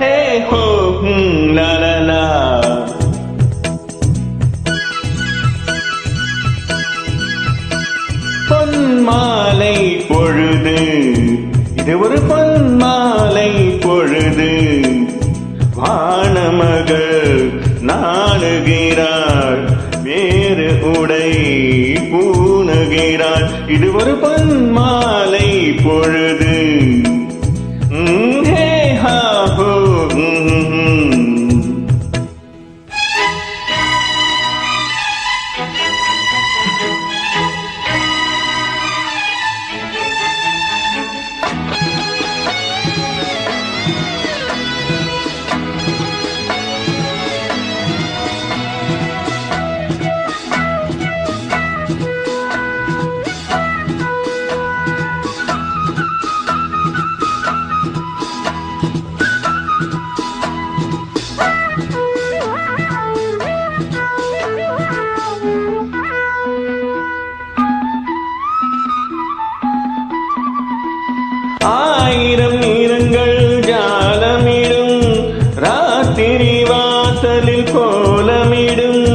ஹே ஹோ லா லா லா. பொன்மாலை பொழுது, இது ஒரு பொன்மாலை பொழுது, வானமகள் நாணுகிறாள், வேறு உடை பூணுகிறாள். இது ஒரு பொன்மாலை பொழுது. ஹே ஹா ஹோ. ஆயிரம் நிறங்கள் ஜாலமிடும், ராத்திரி வாசலில் கோலமிடும்.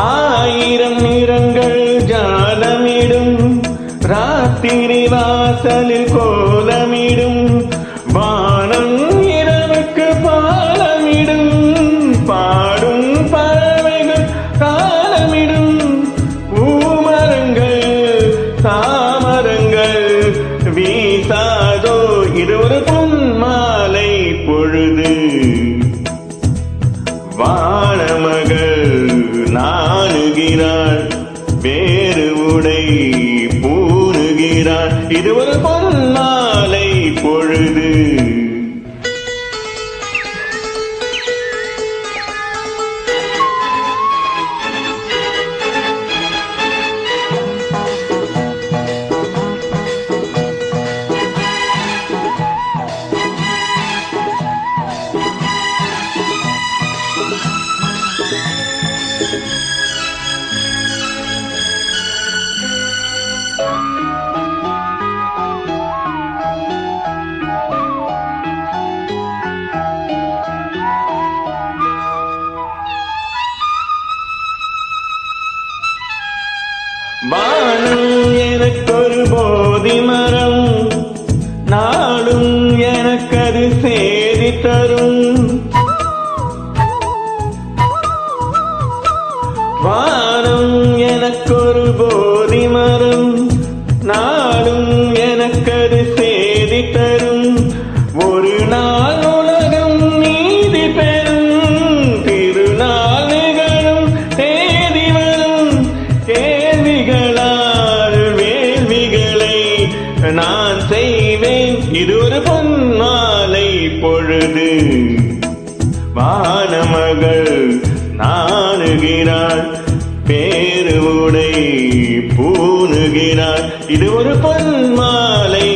ஆயிரம் நிறங்கள் ஜாலமிடும், ராத்திரி வாசலில் கோலமிடும். வானம் இரவுக்கு பாலமிடும், பாடும் பறவைகள் காலமிடும். தாமரங்கள் வீசாதோ, இது ஒரு பொன்மாலை பொழுது. வானமகள் நாணுகிறாள், வேறு உடை பூணுகிறாள். இது ஒரு பொன்மாலை பொழுது. வானம் எனக்கொரு போதி மரம், நாளும் எனக்கது சேதி தரும். வானம் எனக்கொரு போதி மரம், நாளும் எனக்கது சேதி தரும். ஒரு நாள் உலகம் நீதி பெறும், திருநாள் நிகழும் தேதி வரும். கேள்விகளால் வேள்விகளை நான் செய்வேன், இது ஒரு பொன்மாலை பொழுது. வானமகள் நாணுகிறாள், பேரு உடை பூணுகிறாள். இது ஒரு பொன்மாலை